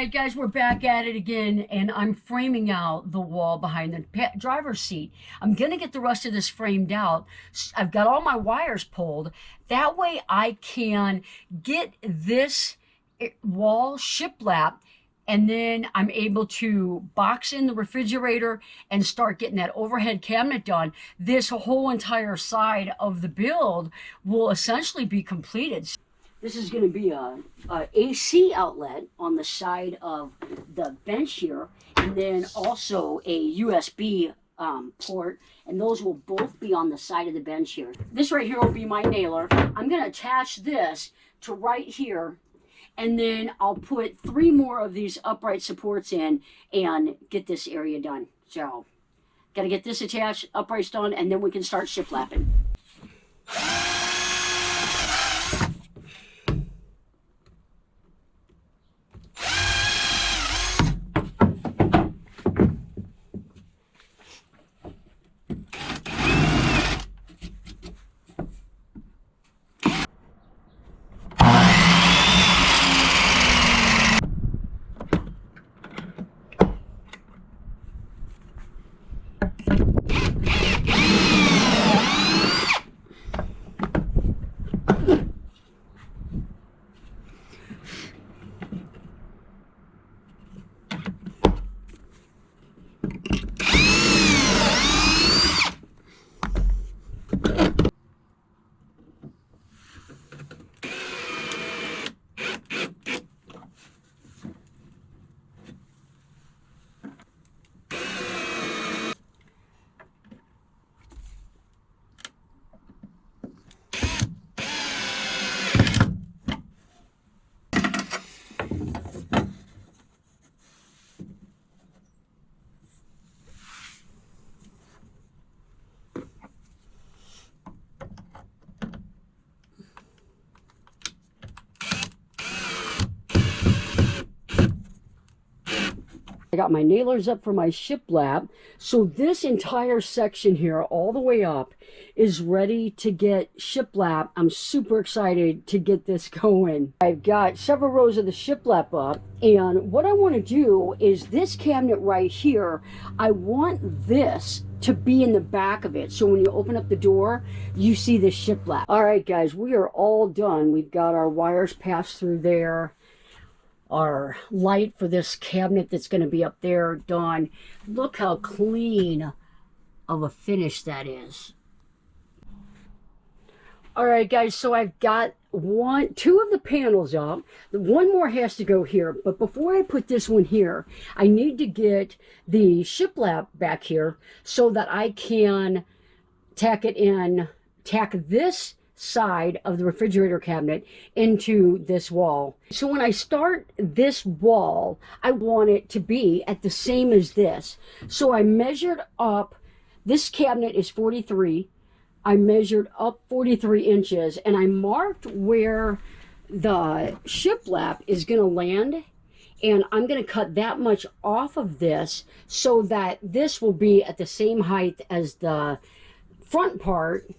right, guys, we're back at it again, and I'm framing out the wall behind the driver's seat. I'm going to get the rest of this framed out. I've got all my wires pulled. That way I can get this wall shiplap, and then I'm able to box in the refrigerator and start getting that overhead cabinet done. This whole entire side of the build will essentially be completed. This is going to be a AC outlet on the side of the bench here, and then also a USB port, and those will both be on the side of the bench here. This right here will be my nailer. I'm going to attach this to right here, and then I'll put 3 more of these upright supports in and get this area done. So, got to get this attached, uprights done, and then we can start shiplapping. I got my nailers up for my shiplap, so this entire section here all the way up is ready to get shiplap. I'm super excited to get this going. I've got several rows of the shiplap up, and what I want to do is this cabinet right here, I want this to be in the back of it, so when you open up the door you see the shiplap. All right, guys, we are all done. We've got our wires passed through there, our light for this cabinet that's going to be up there done. Look how clean of a finish that is. All right, guys, so I've got 2 of the panels up. One more has to go here, but before I put this one here, I need to get the shiplap back here so that I can tack it in, tack this side of the refrigerator cabinet into this wall. So when I start this wall, I want it to be at the same as this. So I measured up, this cabinet is 43. I measured up 43 inches, and I marked where the shiplap is going to land, and I'm going to cut that much off of this so that this will be at the same height as the front part,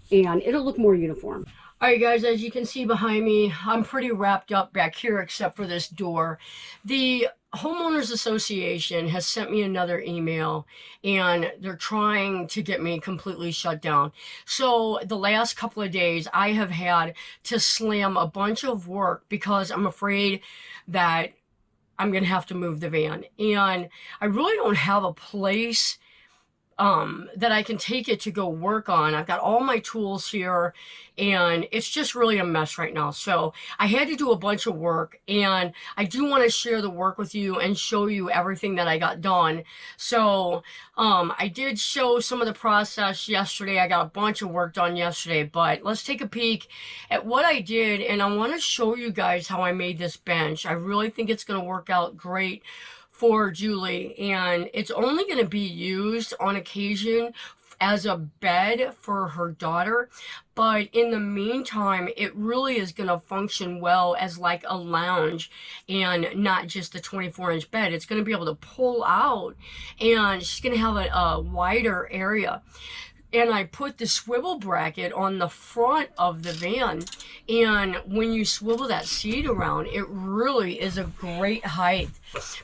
and it'll look more uniform. All right, guys, as you can see behind me, I'm pretty wrapped up back here except for this door. The Homeowners Association has sent me another email, and they're trying to get me completely shut down. So the last couple of days, I have had to slam a bunch of work because I'm afraid that I'm going to have to move the van. And I really don't have a place that I can take it to go work on. I've got all my tools here, and it's just really a mess right now. So I had to do a bunch of work, and I do want to share the work with you and show you everything that I got done. So I did show some of the process yesterday. I got a bunch of work done yesterday, but let's take a peek at what I did, and I want to show you guys how I made this bench. I really think it's going to work out great for Julie, and it's only going to be used on occasion as a bed for her daughter, but in the meantime it really is going to function well as like a lounge and not just a 24-inch bed. It's going to be able to pull out, and she's going to have a wider area. and I put the swivel bracket on the front of the van, and when you swivel that seat around, it really is a great height,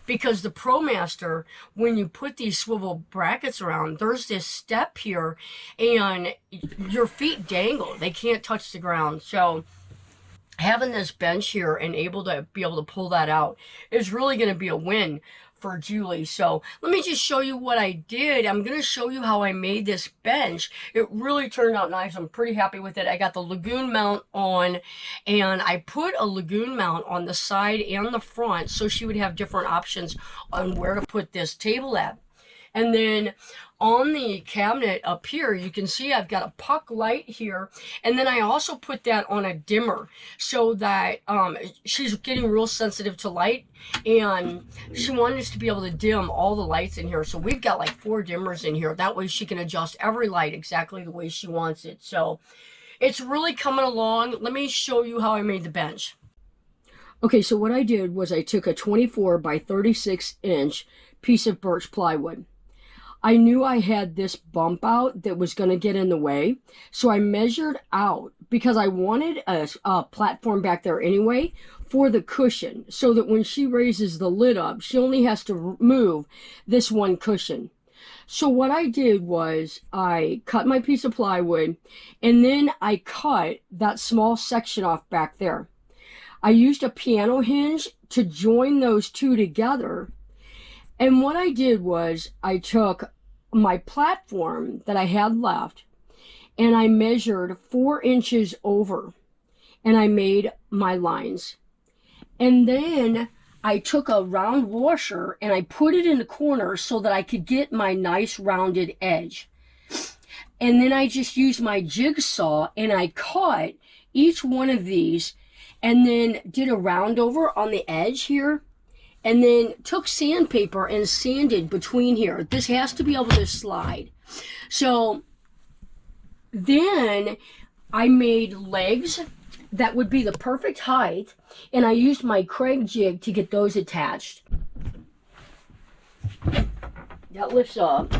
because the ProMaster, when you put these swivel brackets around, there's this step here and your feet dangle, they can't touch the ground. So having this bench here and be able to pull that out is really going to be a win for Julie. So let me just show you what I did. I'm going to show you how I made this bench. It really turned out nice. I'm pretty happy with it. I got the Lagoon mount on, and I put a Lagoon mount on the side and the front so she would have different options on where to put this table at. And then on the cabinet up here, you can see I've got a puck light here. And then I also put that on a dimmer so that she's getting real sensitive to light. And she wanted us to be able to dim all the lights in here. So we've got like 4 dimmers in here. That way she can adjust every light exactly the way she wants it. So it's really coming along. Let me show you how I made the bench. Okay, so what I did was I took a 24 by 36 inch piece of birch plywood. I knew I had this bump out that was going to get in the way, so I measured out, because I wanted a platform back there anyway for the cushion, so that when she raises the lid up, she only has to remove this one cushion. So what I did was I cut my piece of plywood, and then I cut that small section off back there. I used a piano hinge to join those two together. And what I did was I took my platform that I had left and I measured 4 inches over, and I made my lines. And then I took a round washer and I put it in the corner so that I could get my nice rounded edge. And then I just used my jigsaw and I cut each one of these and then did a round over on the edge here. And then took sandpaper and sanded between here. This has to be able to slide. So then I made legs that would be the perfect height. And I used my Craig jig to get those attached. That lifts up.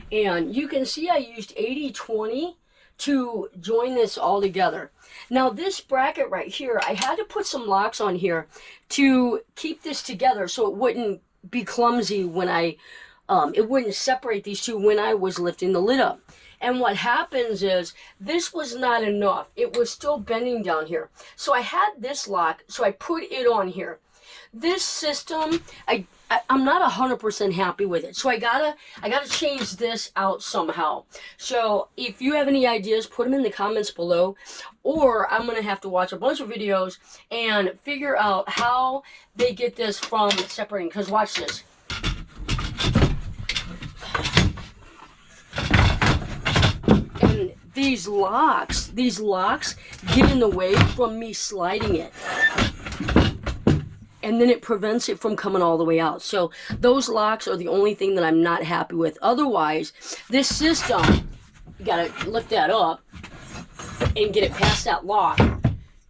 And you can see I used 80-20 to join this all together. Now this bracket right here, I had to put some locks on here to keep this together so it wouldn't be clumsy when it wouldn't separate these two when I was lifting the lid up. And what happens is this was not enough. It was still bending down here. So I had this lock, so I put it on here. This system, I'm not 100% happy with it. So I gotta change this out somehow. So if you have any ideas, put them in the comments below, or I'm gonna have to watch a bunch of videos and figure out how they get this from separating. Because watch this. And these locks get in the way from me sliding it. And then it prevents it from coming all the way out. So those locks are the only thing that I'm not happy with. Otherwise, this system, you gotta lift that up and get it past that lock.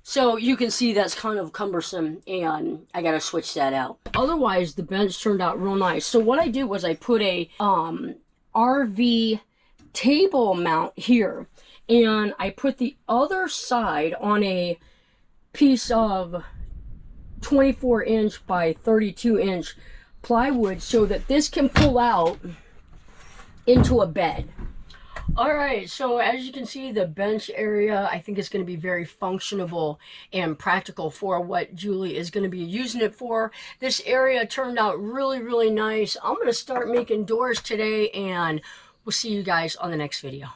So you can see that's kind of cumbersome, and I gotta switch that out. Otherwise, the bench turned out real nice. So what I did was I put a RV table mount here, and I put the other side on a piece of 24 inch by 32 inch plywood so that this can pull out into a bed. Alright, so as you can see, the bench area, I think it's going to be very functional and practical for what Julie is going to be using it for. This area turned out really, really nice. I'm going to start making doors today, and we'll see you guys on the next video.